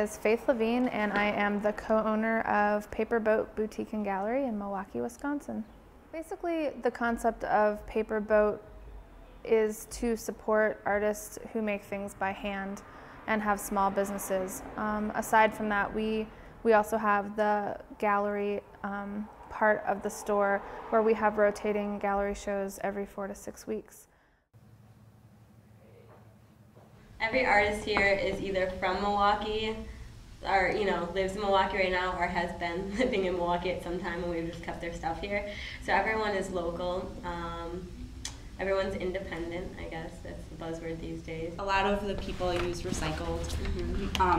is Faythe and I am the co-owner of Paper Boat Boutique and Gallery in Milwaukee, Wisconsin. Basically, the concept of Paper Boat is to support artists who make things by hand and have small businesses. Aside from that, we also have the gallery part of the store where we have rotating gallery shows every 4 to 6 weeks. Every artist here is either from Milwaukee or, lives in Milwaukee right now or has been living in Milwaukee at some time, and we've just kept their stuff here. So everyone is local. Everyone's independent, I guess. That's the buzzword these days. A lot of the people use recycled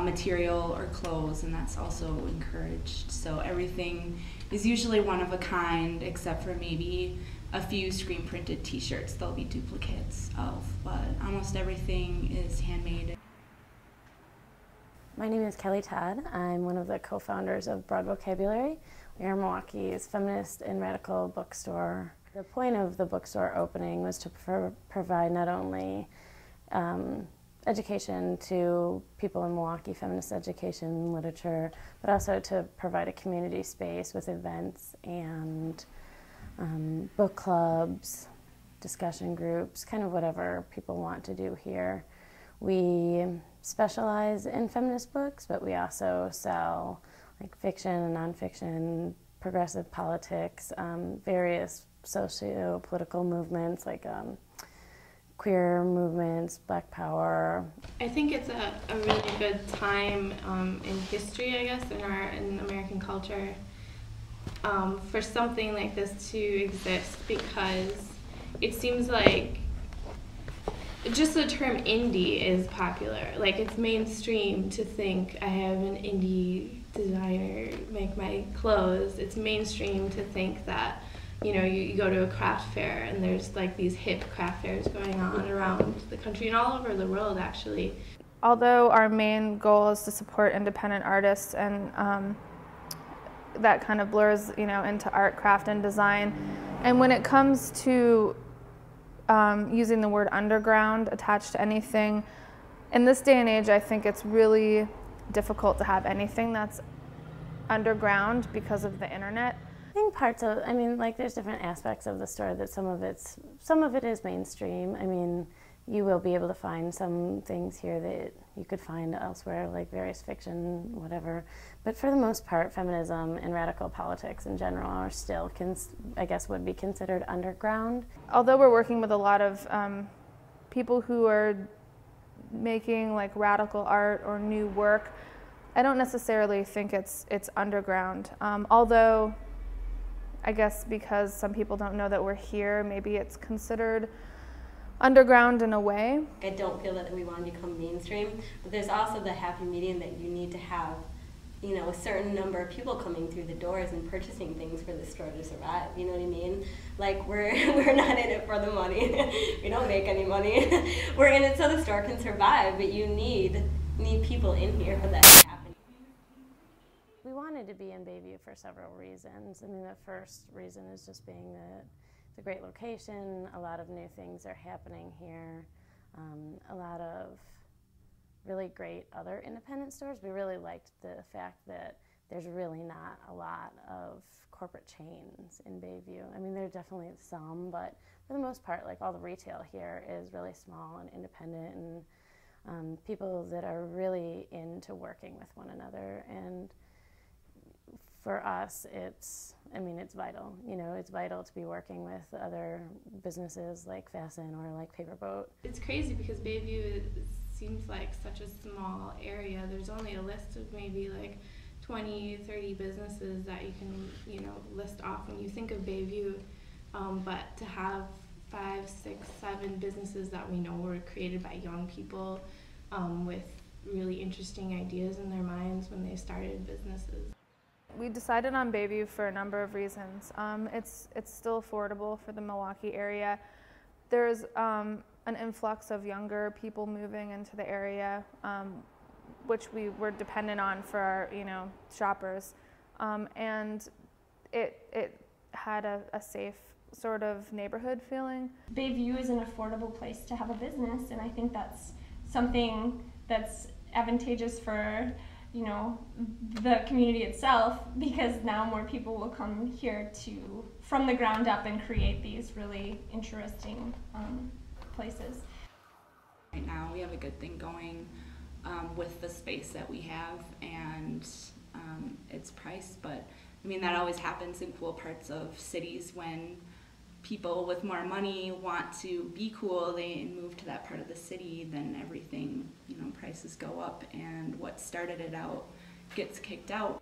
material or clothes, and that's also encouraged. So everything is usually one of a kind, except for maybe a few screen printed t-shirts there'll be duplicates of, but almost everything is handmade. My name is Kelly Todd. I'm one of the co-founders of Broad Vocabulary. We are Milwaukee's feminist and radical bookstore. The point of the bookstore opening was to provide not only education to people in Milwaukee, feminist education, literature, but also to provide a community space with events and book clubs, discussion groups, kind of whatever people want to do here. We specialize in feminist books, but we also sell like fiction and nonfiction, progressive politics, various socio-political movements like queer movements, Black Power. I think it's a really good time in history, I guess, in American culture, for something like this to exist, because it seems like just the term indie is popular. Like, it's mainstream to think I have an indie designer make my clothes. It's mainstream to think that you go to a craft fair and there's like these hip craft fairs going on around the country and all over the world, actually. Although our main goal is to support independent artists, and that kind of blurs into art, craft, and design. And when it comes to using the word underground attached to anything, in this day and age, I think it's really difficult to have anything that's underground because of the internet. I think parts of, there's different aspects of the store that some of it is mainstream. You will be able to find some things here that you could find elsewhere, like various fiction, whatever. But for the most part, feminism and radical politics in general are still, would be considered underground. Although we're working with a lot of people who are making like radical art or new work, I don't necessarily think it's underground. Although, I guess because some people don't know that we're here, maybe it's considered underground in a way. I don't feel that we want to become mainstream, but there's also the happy medium that you need to have, a certain number of people coming through the doors and purchasing things for the store to survive. You know what I mean? Like, we're not in it for the money. We don't make any money. We're in it so the store can survive, but you need people in here for that to happen. We wanted to be in Bayview for several reasons. The first reason is just being that it's a great location, a lot of new things are happening here, a lot of really great other independent stores. We really liked the fact that there's really not a lot of corporate chains in Bayview. There are definitely some, but for the most part, like, all the retail here is really small and independent, and people that are really into working with one another. And for us, it's vital. It's vital to be working with other businesses like Fasten or like Paper Boat. It's crazy because Bayview seems like such a small area. There's only a list of maybe like 20, 30 businesses that you can, list off when you think of Bayview. But to have 5, 6, 7 businesses that we know were created by young people with really interesting ideas in their minds when they started businesses. We decided on Bayview for a number of reasons. It's still affordable for the Milwaukee area. There's an influx of younger people moving into the area, which we were dependent on for our shoppers, and it had a safe sort of neighborhood feeling. Bayview is an affordable place to have a business, and I think that's something that's advantageous for you know, the community itself, because now more people will come here from the ground up and create these really interesting places. Right now we have a good thing going with the space that we have and its price, but I mean that always happens in cool parts of cities when people with more money want to be cool, they move to that part of the city, then everything, you know, prices go up and what started it out gets kicked out.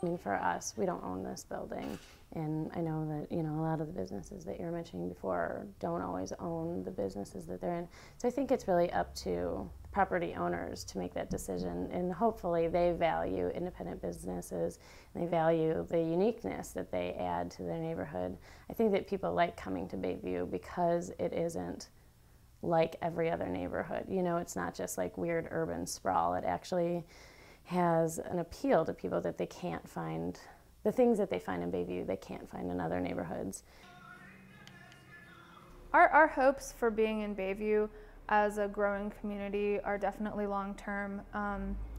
I mean, for us, we don't own this building, and I know that, you know, a lot of the businesses that you were mentioning before don't always own the businesses that they're in. So I think it's really up to the property owners to make that decision, and hopefully they value independent businesses, and they value the uniqueness that they add to their neighborhood. I think that people like coming to Bayview because it isn't like every other neighborhood. You know, it's not just like weird urban sprawl. It actually has an appeal to people that they can't find, the things that they find in Bayview they can't find in other neighborhoods. Our hopes for being in Bayview as a growing community are definitely long-term.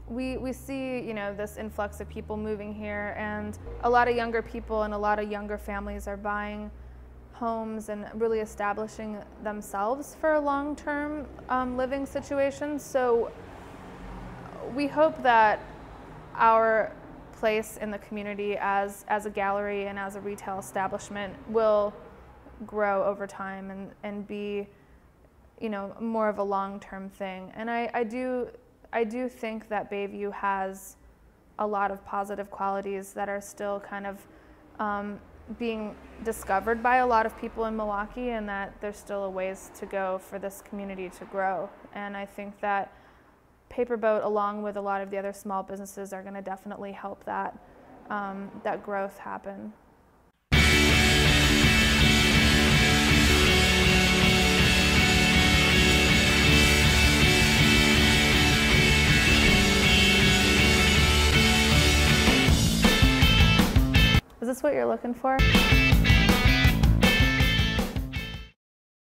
We see, you know, this influx of people moving here, and a lot of younger people and a lot of younger families are buying homes and really establishing themselves for a long-term living situation. So we hope that our place in the community as a gallery and as a retail establishment will grow over time and be, you know, more of a long-term thing. And I do think that Bayview has a lot of positive qualities that are still kind of being discovered by a lot of people in Milwaukee, and that there's still a ways to go for this community to grow. And I think that Paper Boat, along with a lot of the other small businesses, are going to definitely help that that growth happen. Is this what you're looking for?